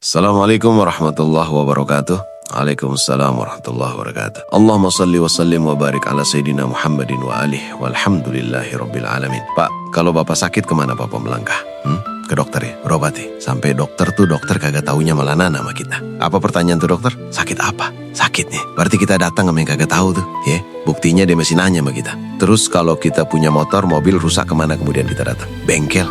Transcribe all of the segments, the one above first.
Assalamualaikum warahmatullahi wabarakatuh. Waalaikumsalam warahmatullahi wabarakatuh. Allahumma salli wa sallim wa barik ala Sayyidina Muhammadin wa alihi walhamdulillahi rabbil alamin. Pak, kalau Bapak sakit kemana Bapak melangkah? Ke dokter ya, berobati. Sampai dokter kagak taunya malah nana sama kita. Apa pertanyaan tuh dokter? Sakit apa? Sakit nih. Berarti kita datang sama yang kagak tahu tuh. Ya, buktinya dia masih nanya sama kita. Terus kalau kita punya motor, mobil rusak kemana kemudian kita datang? Bengkel.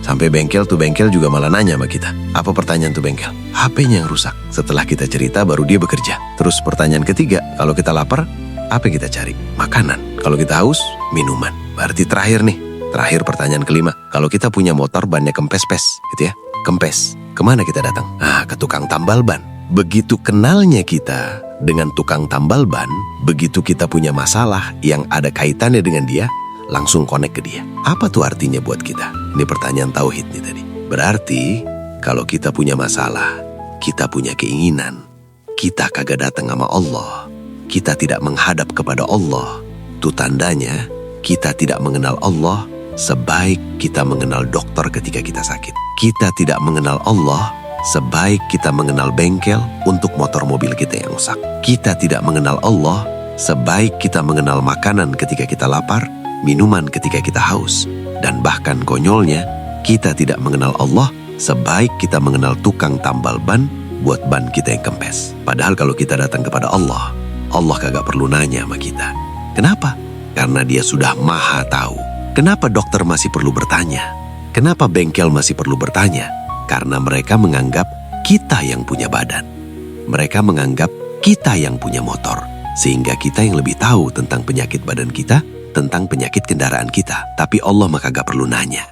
Sampai bengkel juga malah nanya sama kita. Apa pertanyaan tuh bengkel? HP-nya yang rusak. Setelah kita cerita baru dia bekerja. Terus pertanyaan ketiga, kalau kita lapar, apa yang kita cari? Makanan. Kalau kita haus, minuman. Berarti terakhir pertanyaan kelima. Kalau kita punya motor bannya kempes-pes, gitu ya. Kempes. Kemana kita datang? Ke tukang tambal ban. Begitu kenalnya kita dengan tukang tambal ban, begitu kita punya masalah yang ada kaitannya dengan dia, langsung connect ke dia. Apa tuh artinya buat kita? Ini pertanyaan tauhid nih tadi. Berarti kalau kita punya masalah, kita punya keinginan, kita kagak datang sama Allah, kita tidak menghadap kepada Allah, itu tandanya kita tidak mengenal Allah sebaik kita mengenal dokter ketika kita sakit. Kita tidak mengenal Allah sebaik kita mengenal bengkel untuk motor mobil kita yang rusak. Kita tidak mengenal Allah sebaik kita mengenal makanan ketika kita lapar, minuman ketika kita haus. Dan bahkan konyolnya, kita tidak mengenal Allah sebaik kita mengenal tukang tambal ban buat ban kita yang kempes. Padahal kalau kita datang kepada Allah, Allah kagak perlu nanya sama kita. Kenapa? Karena dia sudah maha tahu. Kenapa dokter masih perlu bertanya? Kenapa bengkel masih perlu bertanya? Karena mereka menganggap kita yang punya badan. Mereka menganggap kita yang punya motor. Sehingga kita yang lebih tahu tentang penyakit badan kita, tentang penyakit kendaraan kita. Tapi Allah maka gak perlu nanya.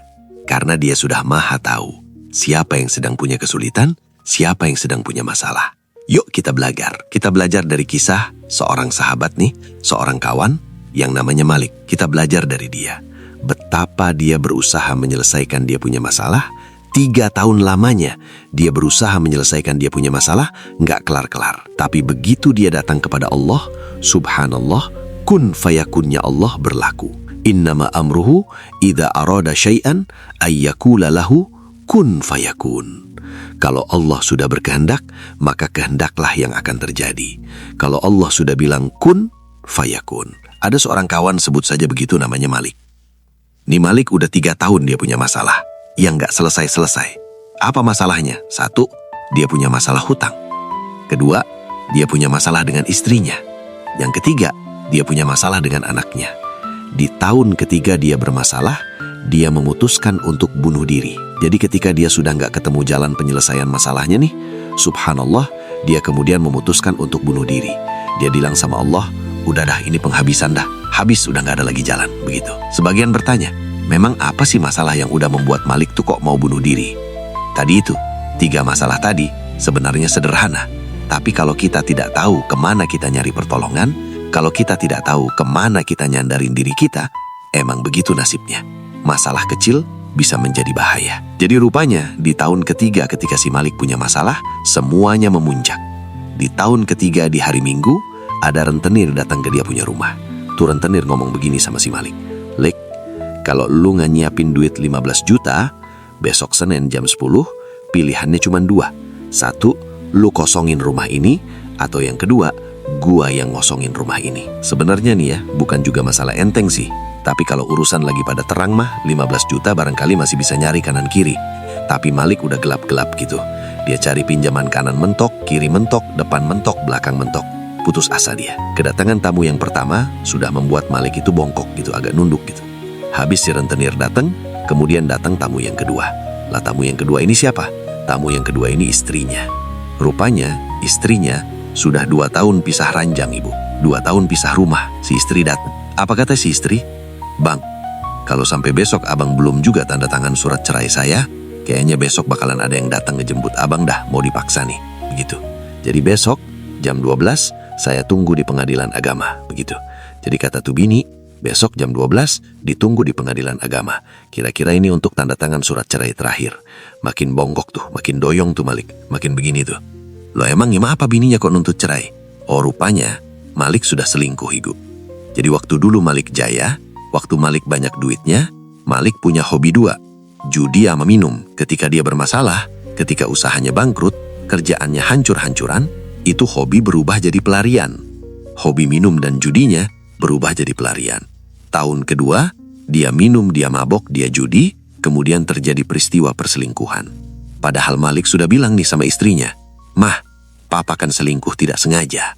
Karena dia sudah maha tahu siapa yang sedang punya kesulitan, siapa yang sedang punya masalah. Yuk kita belajar. Kita belajar dari kisah seorang sahabat nih, seorang kawan yang namanya Malik. Kita belajar dari dia. Betapa dia berusaha menyelesaikan dia punya masalah. 3 tahun lamanya dia berusaha menyelesaikan dia punya masalah, gak kelar-kelar. Tapi begitu dia datang kepada Allah, subhanallah, kun fayakunnya Allah berlaku. Innama amruhu idza arada syai'an ayyakula lahu kun fayakun. Kalau Allah sudah berkehendak, maka kehendaklah yang akan terjadi. Kalau Allah sudah bilang kun fayakun. Ada seorang kawan sebut saja begitu namanya Malik. Ini Malik udah 3 tahun dia punya masalah yang gak selesai-selesai. Apa masalahnya? 1, dia punya masalah hutang. 2, dia punya masalah dengan istrinya. Yang ketiga, dia punya masalah dengan anaknya. Di tahun ketiga dia bermasalah, dia memutuskan untuk bunuh diri. Jadi ketika dia sudah gak ketemu jalan penyelesaian masalahnya nih, subhanallah, dia kemudian memutuskan untuk bunuh diri. Dia bilang sama Allah, udah dah ini penghabisan dah, habis udah gak ada lagi jalan, begitu. Sebagian bertanya, memang apa sih masalah yang udah membuat Malik tuh kok mau bunuh diri? Tadi itu, 3 masalah tadi sebenarnya sederhana. Tapi kalau kita tidak tahu kemana kita nyari pertolongan, kalau kita tidak tahu kemana kita nyandarin diri kita, emang begitu nasibnya. Masalah kecil bisa menjadi bahaya. Jadi rupanya di tahun ketiga ketika si Malik punya masalah, semuanya memuncak. Di tahun ketiga di hari Minggu, ada rentenir datang ke dia punya rumah. Tuh rentenir ngomong begini sama si Malik. Lik, kalau lu nggak nyiapin duit 15 juta, besok Senin jam 10, pilihannya cuma 2. 1, lu kosongin rumah ini, atau yang kedua, gua yang ngosongin rumah ini. Sebenarnya nih ya, bukan juga masalah enteng sih. Tapi kalau urusan lagi pada terang mah, 15 juta barangkali masih bisa nyari kanan kiri. Tapi Malik udah gelap-gelap gitu. Dia cari pinjaman kanan mentok, kiri mentok, depan mentok, belakang mentok. Putus asa dia. Kedatangan tamu yang pertama sudah membuat Malik itu bongkok gitu, agak nunduk gitu. Habis si rentenir datang, kemudian datang tamu yang kedua. Lah tamu yang kedua ini siapa? Tamu yang kedua ini istrinya. Rupanya istrinya sudah 2 tahun pisah ranjang ibu. 2 tahun pisah rumah. Si istri datang. Apa kata si istri? Bang, kalau sampai besok abang belum juga tanda tangan surat cerai saya, kayaknya besok bakalan ada yang datang ngejemput abang dah, mau dipaksa nih. Begitu. Jadi besok jam 12 saya tunggu di pengadilan agama. Begitu. Jadi kata tuh bini, besok jam 12 ditunggu di pengadilan agama. Kira-kira ini untuk tanda tangan surat cerai terakhir. Makin bongkok tuh, makin doyong tuh Malik. Makin begini tuh. Loh emang gimana apa bininya kok nuntut cerai? Oh rupanya Malik sudah selingkuh ibu. Jadi waktu dulu Malik jaya, waktu Malik banyak duitnya, Malik punya hobi 2. Judi sama minum. Ketika dia bermasalah, Ketika usahanya bangkrut, kerjaannya hancur-hancuran, itu hobi berubah jadi pelarian. Hobi minum dan judinya berubah jadi pelarian. Tahun kedua, dia minum, dia mabok, dia judi, kemudian terjadi peristiwa perselingkuhan. Padahal Malik sudah bilang nih sama istrinya, "Mah, papa kan selingkuh tidak sengaja."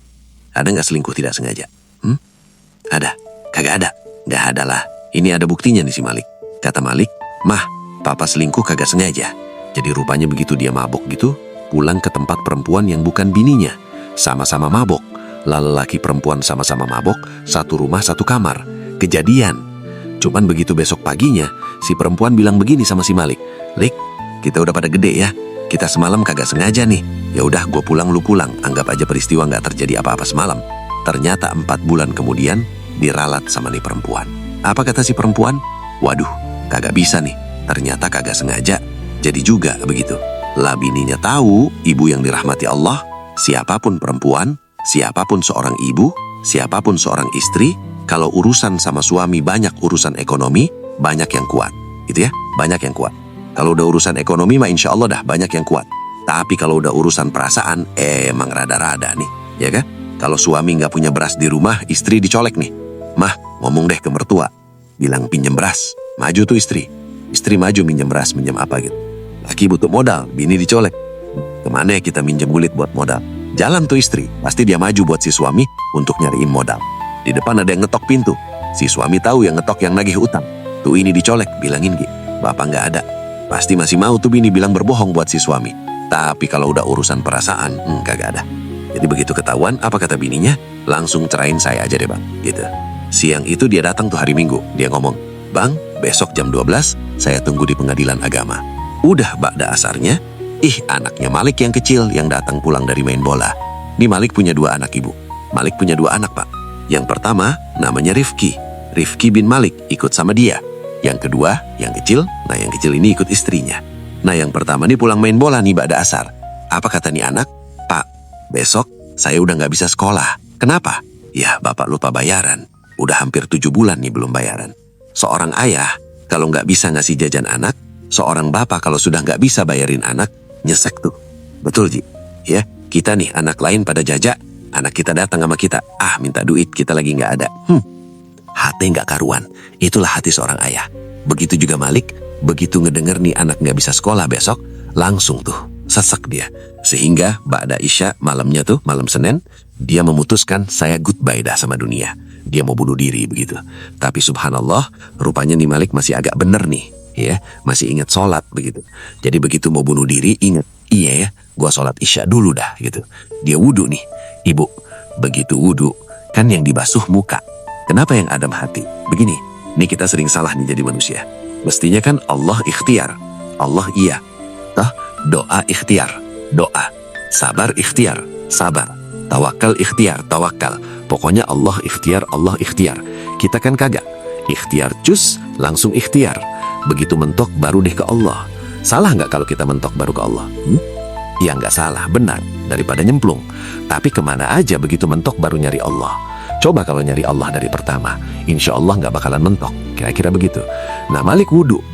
Ada nggak selingkuh tidak sengaja? Ada? Kagak ada? Nggak ada lah. Ini ada buktinya nih si Malik. Kata Malik, "Mah, papa selingkuh kagak sengaja." Jadi rupanya begitu dia mabok gitu, pulang ke tempat perempuan yang bukan bininya. Sama-sama mabok. Laki perempuan sama-sama mabok, satu rumah satu kamar. Kejadian. Cuman begitu besok paginya, si perempuan bilang begini sama si Malik, "Lik, kita udah pada gede ya. Kita semalam kagak sengaja nih. Ya udah, gue pulang, lu pulang. Anggap aja peristiwa nggak terjadi apa-apa semalam." Ternyata 4 bulan kemudian diralat sama nih perempuan. Apa kata si perempuan? "Waduh, kagak bisa nih. Ternyata kagak sengaja. Jadi juga begitu." Lah bininya tahu, ibu yang dirahmati Allah, siapapun perempuan, siapapun seorang ibu, siapapun seorang istri, kalau urusan sama suami banyak urusan ekonomi, banyak yang kuat. Gitu ya, banyak yang kuat. Kalau udah urusan ekonomi mah insya Allah dah banyak yang kuat. Tapi kalau udah urusan perasaan, emang rada-rada nih, ya kan? Kalau suami nggak punya beras di rumah, istri dicolek nih. "Mah, ngomong deh ke mertua. Bilang pinjem beras." Maju tuh istri. Istri maju minjem beras, minjem apa gitu. Laki butuh modal, bini dicolek. Kemana ya kita minjem gulit buat modal? Jalan tuh istri, pasti dia maju buat si suami untuk nyariin modal. Di depan ada yang ngetok pintu. Si suami tahu yang ngetok yang nagih utang. Tuh ini dicolek, bilangin Gi, "Bapak nggak ada." Pasti masih mau tuh bini bilang berbohong buat si suami. Tapi kalau udah urusan perasaan, kagak ada. Jadi begitu ketahuan, apa kata bininya? "Langsung cerain saya aja deh bang." Gitu. Siang itu dia datang tuh hari Minggu. Dia ngomong, "Bang, besok jam 12 saya tunggu di pengadilan agama." Udah ba'da asarnya, anaknya Malik yang kecil yang datang pulang dari main bola. Nih Malik punya 2 anak ibu. Malik punya 2 anak pak. Yang pertama namanya Rifki. Rifki bin Malik ikut sama dia. Yang kedua, yang kecil, yang kecil ini ikut istrinya. Nah yang pertama nih pulang main bola nih ba'da asar. Apa kata nih anak? "Pak, besok saya udah nggak bisa sekolah." "Kenapa?" "Ya bapak lupa bayaran. Udah hampir 7 bulan nih belum bayaran." Seorang ayah kalau nggak bisa ngasih jajan anak, seorang bapak kalau sudah nggak bisa bayarin anak, nyesek tuh. Betul Ji? Ya, kita nih anak lain pada jajak, anak kita datang sama kita, minta duit, kita lagi nggak ada. Hati nggak karuan. Itulah hati seorang ayah. Begitu juga Malik, begitu ngedenger nih anak nggak bisa sekolah besok, langsung tuh sesek dia. Sehingga ba'da Isya malamnya tuh, malam Senin, dia memutuskan saya goodbye dah sama dunia. Dia mau bunuh diri begitu. Tapi subhanallah, rupanya nih Malik masih agak bener nih. Ya, masih ingat sholat begitu. Jadi begitu mau bunuh diri, ingat, iya ya, gua sholat Isya dulu dah gitu. Dia wudhu nih. "Ibu, begitu wudhu, kan yang dibasuh muka. Kenapa yang adem hati?" Begini, nih kita sering salah nih jadi manusia. Mestinya kan Allah ikhtiar, Allah iya. Doa ikhtiar, doa. Sabar ikhtiar, sabar. Tawakal ikhtiar, tawakal. Pokoknya Allah ikhtiar, Allah ikhtiar. Kita kan kagak. Ikhtiar cus, langsung ikhtiar. Begitu mentok baru deh ke Allah. Salah nggak kalau kita mentok baru ke Allah? Ya nggak salah, benar. Daripada nyemplung. Tapi kemana aja begitu mentok baru nyari Allah. Coba kalau nyari Allah dari pertama, insya Allah nggak bakalan mentok. Kira-kira begitu. Nah Malik wudhu.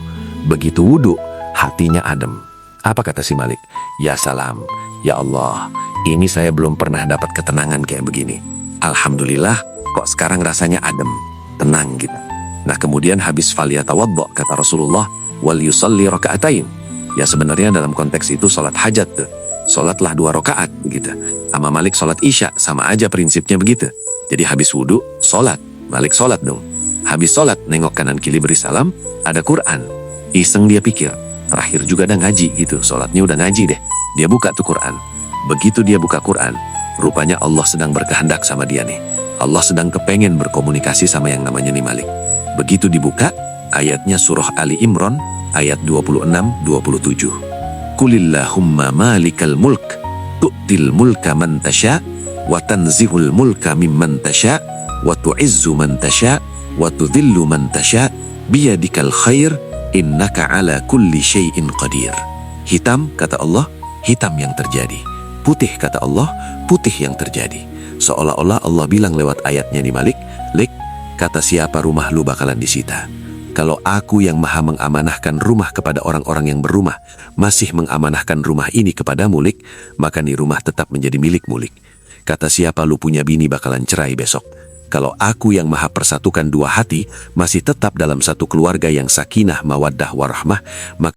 Begitu wudhu, hatinya adem. Apa kata si Malik? "Ya salam, ya Allah, ini saya belum pernah dapat ketenangan kayak begini. Alhamdulillah, kok sekarang rasanya adem, tenang gitu." Nah kemudian habis faliyatawaddo, kata Rasulullah, "Wal yusalli raka'atain." Ya sebenarnya dalam konteks itu sholat hajat tuh. Sholatlah 2 rakaat begitu. Sama Malik sholat Isya, sama aja prinsipnya begitu. Jadi habis wudhu, sholat. Malik sholat dong. Habis sholat, nengok kanan kiri beri salam, ada Quran. Iseng dia pikir, terakhir juga ada ngaji gitu, sholatnya udah ngaji deh. Dia buka tuh Quran. Begitu dia buka Quran, rupanya Allah sedang berkehendak sama dia nih. Allah sedang kepengen berkomunikasi sama yang namanya nih Malik. Begitu dibuka, ayatnya surah Ali Imran, ayat 26-27. "Qulillahumma malikal mulk, tu'til mulka man tasha, wa tanzihul mulka mimman tasha, wa tu'izzu man tasha, wa tudhillu man tasha, biyadikal khair, innaka ala kulli syai'in qadir." Hitam, kata Allah, hitam yang terjadi. Putih, kata Allah, putih yang terjadi. Seolah-olah Allah bilang lewat ayatnya nih Malik, "Lik, kata siapa rumah lu bakalan disita. Kalau aku yang maha mengamanahkan rumah kepada orang-orang yang berumah, masih mengamanahkan rumah ini kepada Mulik, maka nih rumah tetap menjadi milik Mulik. Kata siapa lu punya bini bakalan cerai besok. Kalau aku yang maha persatukan dua hati, masih tetap dalam satu keluarga yang sakinah, mawaddah, warahmah, maka